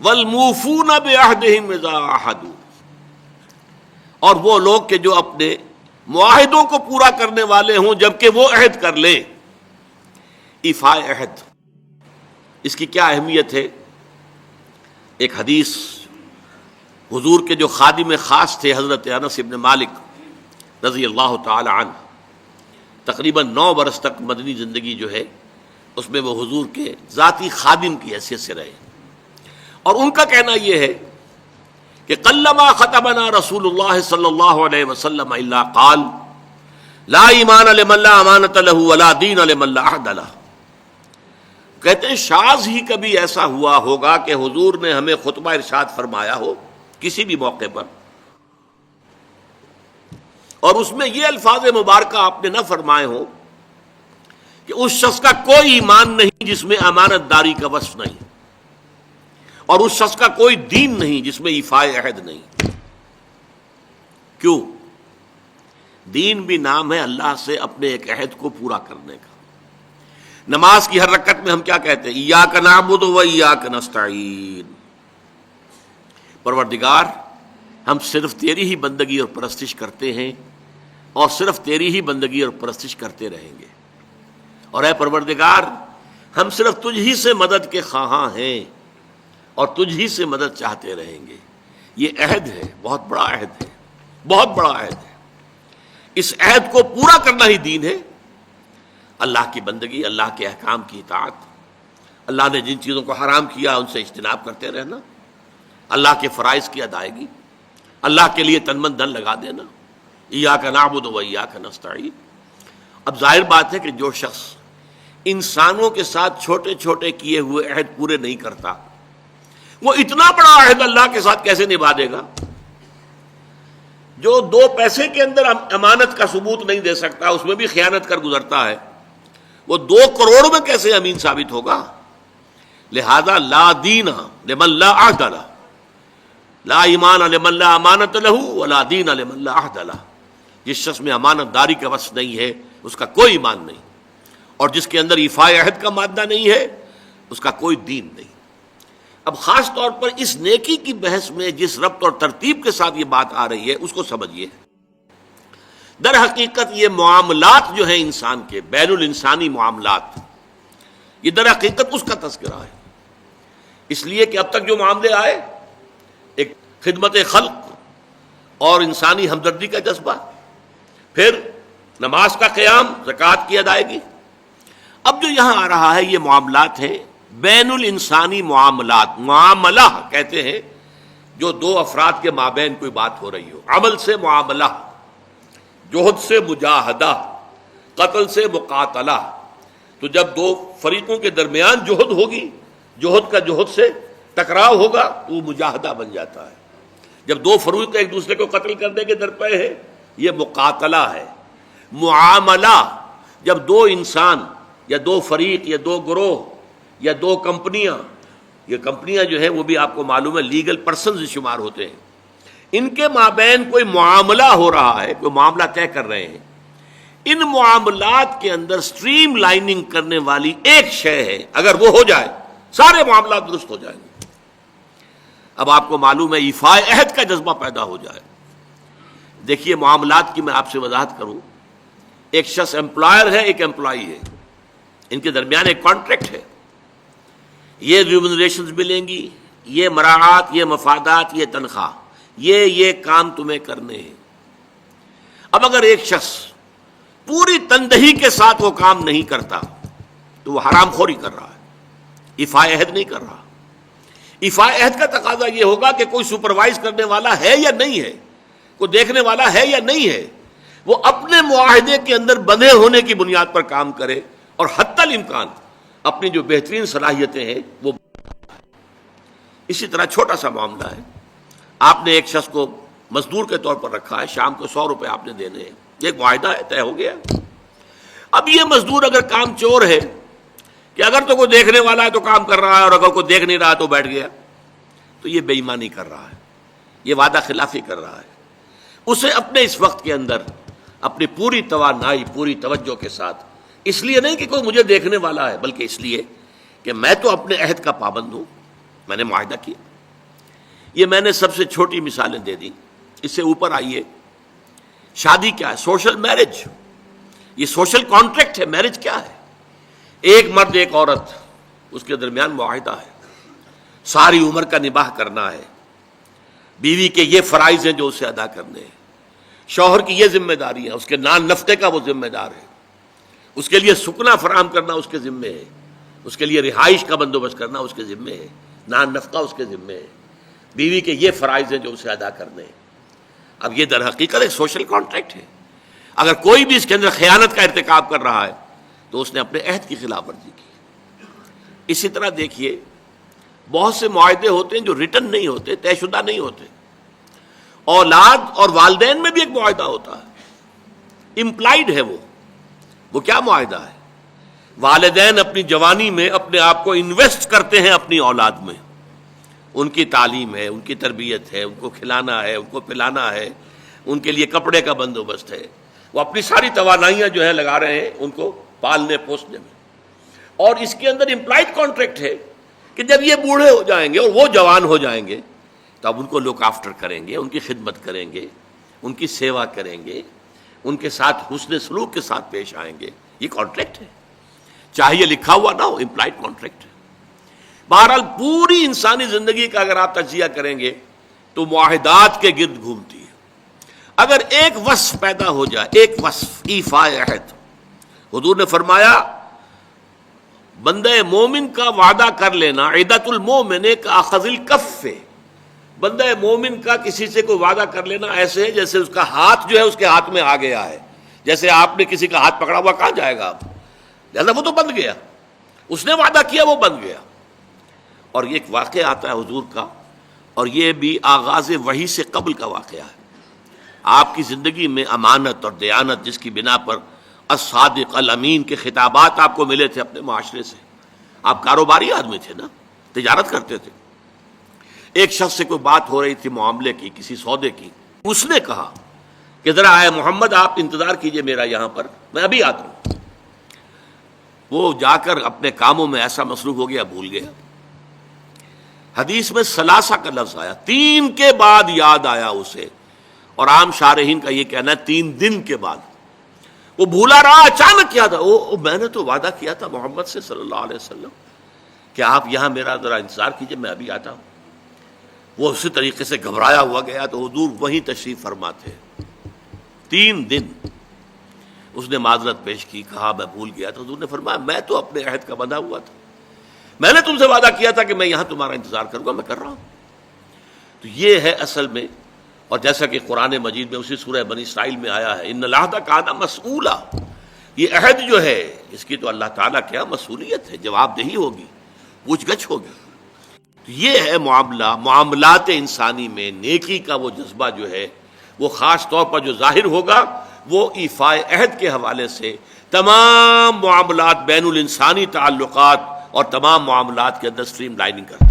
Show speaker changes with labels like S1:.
S1: والموفون بعہدہم اذا عاہدوا، اور وہ لوگ کہ جو اپنے معاہدوں کو پورا کرنے والے ہوں جبکہ وہ عہد کر لیں. ایفاء عہد، اس کی کیا اہمیت ہے؟ ایک حدیث، حضور کے جو خادم خاص تھے حضرت انس بن مالک رضی اللہ تعالی عنہ، تقریباً 9 برس تک مدنی زندگی جو ہے اس میں وہ حضور کے ذاتی خادم کی حیثیت سے رہے، اور ان کا کہنا یہ ہے کہ قلما خطبنا رسول اللہ صلی اللہ علیہ وسلم الا قال لا ایمان لمن لا امانۃ له ولا دین لمن لا عہد له. کہتے ہیں شاذ ہی کبھی ایسا ہوا ہوگا کہ حضور نے ہمیں خطبہ ارشاد فرمایا ہو کسی بھی موقع پر، اور اس میں یہ الفاظ مبارکہ آپ نے نہ فرمائے ہو کہ اس شخص کا کوئی ایمان نہیں جس میں امانت داری کا وصف نہیں، اور اس شخص کا کوئی دین نہیں جس میں ایفاء عہد نہیں. کیوں؟ دین بھی نام ہے اللہ سے اپنے ایک عہد کو پورا کرنے کا. نماز کی ہر رکعت میں ہم کیا کہتے ہیں؟ ایاک نعبد و ایاک نستعین. پروردگار ہم صرف تیری ہی بندگی اور پرستش کرتے ہیں، اور صرف تیری ہی بندگی اور پرستش کرتے رہیں گے، اور اے پروردگار ہم صرف تجھ ہی سے مدد کے خواہاں ہیں اور تجھ ہی سے مدد چاہتے رہیں گے. یہ عہد ہے، بہت بڑا عہد ہے، بہت بڑا عہد ہے. اس عہد کو پورا کرنا ہی دین ہے. اللہ کی بندگی، اللہ کے احکام کی اطاعت، اللہ نے جن چیزوں کو حرام کیا ان سے اجتناب کرتے رہنا، اللہ کے فرائض کی ادائیگی، اللہ کے لیے تن من دھن لگا دینا. ایاک نعبد و ایاک نستعین. اب ظاہر بات ہے کہ جو شخص انسانوں کے ساتھ چھوٹے چھوٹے کیے ہوئے عہد پورے نہیں کرتا، وہ اتنا بڑا عہد اللہ کے ساتھ کیسے نبھا دے گا؟ جو 2 پیسے کے اندر امانت کا ثبوت نہیں دے سکتا، اس میں بھی خیانت کر گزرتا ہے، وہ 2 کروڑ میں کیسے امین ثابت ہوگا؟ لہذا لا دین لمن لا عہد لہ، لا ایمان لمن لا امانۃ لہ ولا دین لمن لا عہد لہ. جس شخص میں امانت داری کا وصف نہیں ہے اس کا کوئی ایمان نہیں، اور جس کے اندر ایفاء عہد کا مادہ نہیں ہے اس کا کوئی دین نہیں. اب خاص طور پر اس نیکی کی بحث میں جس ربط اور ترتیب کے ساتھ یہ بات آ رہی ہے اس کو سمجھیے. در حقیقت یہ معاملات جو ہیں انسان کے، بین الانسانی معاملات، یہ در حقیقت اس کا تذکرہ ہے. اس لیے کہ اب تک جو معاملے آئے، ایک خدمت خلق اور انسانی ہمدردی کا جذبہ، پھر نماز کا قیام، زکوٰۃ کی ادائیگی. اب جو یہاں آ رہا ہے یہ معاملات ہیں بین الانسانی معاملات. معاملہ کہتے ہیں جو 2 افراد کے مابین کوئی بات ہو رہی ہو. عمل سے معاملہ، جوہد سے مجاہدہ، قتل سے مقاتلہ. تو جب 2 فریقوں کے درمیان جوہد ہوگی، جوہد کا جوہد سے ٹکراؤ ہوگا تو وہ مجاہدہ بن جاتا ہے. جب 2 فریق ایک دوسرے کو قتل کرنے کے درپے ہیں یہ مقاتلہ ہے. معاملہ جب 2 انسان یا 2 فریق یا 2 گروہ یا 2 کمپنیاں، یہ کمپنیاں جو ہیں وہ بھی آپ کو معلوم ہے لیگل پرسنز شمار ہوتے ہیں، ان کے مابین کوئی معاملہ ہو رہا ہے، کوئی معاملہ طے کر رہے ہیں. ان معاملات کے اندر سٹریم لائننگ کرنے والی ایک شے ہے، اگر وہ ہو جائے سارے معاملات درست ہو جائیں گے. اب آپ کو معلوم ہے ایفاء عہد کا جذبہ پیدا ہو جائے. دیکھیے معاملات کی میں آپ سے وضاحت کروں. ایک شخص امپلائر ہے، ایک امپلائی ہے، ان کے درمیان ایک کانٹریکٹ ہے. یہ ریمونریشنز ملیں گی، یہ مراعات، یہ مفادات، یہ تنخواہ، یہ کام تمہیں کرنے ہیں. اب اگر ایک شخص پوری تندہی کے ساتھ وہ کام نہیں کرتا تو وہ حرام خوری کر رہا ہے، ایفاء عہد نہیں کر رہا. ایفاء عہد کا تقاضا یہ ہوگا کہ کوئی سپروائز کرنے والا ہے یا نہیں ہے، کوئی دیکھنے والا ہے یا نہیں ہے، وہ اپنے معاہدے کے اندر بندھے ہونے کی بنیاد پر کام کرے، اور حتی الامکان اپنی جو بہترین صلاحیتیں ہیں وہ. اسی طرح چھوٹا سا معاملہ ہے، آپ نے ایک شخص کو مزدور کے طور پر رکھا ہے، شام کو 100 روپے آپ نے دینے ہیں، یہ ایک معاہدہ ہے، طے ہو گیا. اب یہ مزدور اگر کام چور ہے کہ اگر تو کوئی دیکھنے والا ہے تو کام کر رہا ہے اور اگر کوئی دیکھ نہیں رہا تو بیٹھ گیا، تو یہ بے ایمانی کر رہا ہے، یہ وعدہ خلافی کر رہا ہے. اسے اپنے اس وقت کے اندر اپنی پوری توانائی، پوری توجہ کے ساتھ، اس لیے نہیں کہ کوئی مجھے دیکھنے والا ہے، بلکہ اس لیے کہ میں تو اپنے عہد کا پابند ہوں، میں نے معاہدہ کیا. یہ میں نے سب سے چھوٹی مثالیں دے دی. اس سے اوپر آئیے. شادی کیا ہے؟ Social marriage. یہ سوشل کانٹریکٹ ہے. میرج کیا ہے؟ ایک مرد ایک عورت، اس کے درمیان معاہدہ ہے، ساری عمر کا نباہ کرنا ہے. بیوی کے یہ فرائض ہیں جو اسے ادا کرنے ہیں، شوہر کی یہ ذمہ داری ہے، اس کے نان نفقے کا وہ ذمہ دار ہے، اس کے لیے سکنا فراہم کرنا اس کے ذمے ہے، اس کے لیے رہائش کا بندوبست کرنا اس کے ذمے ہے، نان نفقہ اس کے ذمے ہے. بیوی کے یہ فرائض ہیں جو اسے ادا کرنے ہیں. اب یہ در حقیقت ایک سوشل کانٹریکٹ ہے. اگر کوئی بھی اس کے اندر خیانت کا ارتکاب کر رہا ہے تو اس نے اپنے عہد کی خلاف ورزی کی. اسی طرح دیکھیے بہت سے معاہدے ہوتے ہیں جو ریٹن نہیں ہوتے، طے شدہ نہیں ہوتے. اولاد اور والدین میں بھی ایک معاہدہ ہوتا ہے، امپلائڈ ہے. وہ کیا معاہدہ ہے؟ والدین اپنی جوانی میں اپنے آپ کو انویسٹ کرتے ہیں اپنی اولاد میں. ان کی تعلیم ہے، ان کی تربیت ہے، ان کو کھلانا ہے، ان کو پلانا ہے، ان کے لیے کپڑے کا بندوبست ہے. وہ اپنی ساری توانائیاں جو ہے لگا رہے ہیں ان کو پالنے پوسنے میں. اور اس کے اندر امپلائڈ کانٹریکٹ ہے کہ جب یہ بوڑھے ہو جائیں گے اور وہ جوان ہو جائیں گے تو اب ان کو لک آفٹر کریں گے، ان کی خدمت کریں گے، ان کی سیوا کریں گے، ان کے ساتھ حسن سلوک کے ساتھ پیش آئیں گے. یہ کانٹریکٹ ہے، چاہے یہ لکھا ہوا نہ ہو، امپلائڈ کانٹریکٹ ہے. بہرحال پوری انسانی زندگی کا اگر آپ تجزیہ کریں گے تو معاہدات کے گرد گھومتی ہے. اگر ایک وصف پیدا ہو جائے، ایک وصف ایفاء عہد، حضور نے فرمایا بندہ مومن کا وعدہ کر لینا عدت المومن کا اخذ الکف. بندہ مومن کا کسی سے کوئی وعدہ کر لینا ایسے ہے جیسے اس کا ہاتھ جو ہے اس کے ہاتھ میں آ گیا ہے. جیسے آپ نے کسی کا ہاتھ پکڑا ہوا، کہاں جائے گا آپ؟ لہذا وہ تو بند گیا، اس نے وعدہ کیا وہ بند گیا. اور یہ ایک واقعہ آتا ہے حضور کا، اور یہ بھی آغاز وحی سے قبل کا واقعہ ہے. آپ کی زندگی میں امانت اور دیانت جس کی بنا پر الصادق الامین کے خطابات آپ کو ملے تھے اپنے معاشرے سے. آپ کاروباری آدمی تھے نا، تجارت کرتے تھے. ایک شخص سے کوئی بات ہو رہی تھی معاملے کی، کسی سودے کی. اس نے کہا کہ ذرا آئے محمد آپ انتظار کیجئے میرا یہاں پر، میں ابھی آتا ہوں. وہ جا کر اپنے کاموں میں ایسا مصروف ہو گیا، بھول گیا. حدیث میں ثلاثہ کا لفظ آیا، 3 کے بعد یاد آیا اسے. اور عام شارحین کا یہ کہنا ہے 3 دن کے بعد. وہ بھولا رہا، اچانک کیا تھا، میں نے تو وعدہ کیا تھا محمد سے صلی اللہ علیہ وسلم کہ آپ یہاں میرا ذرا انتظار کیجئے، میں ابھی آتا ہوں. وہ اسی طریقے سے گھبرایا ہوا گیا تو حضور وہیں تشریف فرما تھے. 3 دن اس نے معذرت پیش کی، کہا میں بھول گیا. تو حضور نے فرمایا میں تو اپنے عہد کا بندھا ہوا تھا، میں نے تم سے وعدہ کیا تھا کہ میں یہاں تمہارا انتظار کروں گا، میں کر رہا ہوں. تو یہ ہے اصل میں. اور جیسا کہ قرآن مجید میں اسی سورہ بنی اسرائیل میں آیا ہے ان العہد کان مسئولا، یہ عہد جو ہے اس کی تو اللہ تعالیٰ کیا مسئولیت ہے، جواب دہی ہوگی، پوچھ گچھ ہوگی. یہ ہے معاملات انسانی میں نیکی کا وہ جذبہ جو ہے وہ خاص طور پر جو ظاہر ہوگا وہ ایفاء عہد کے حوالے سے تمام معاملات بین الانسانی تعلقات اور تمام معاملات کے اندر سٹریم لائننگ کرتا ہے.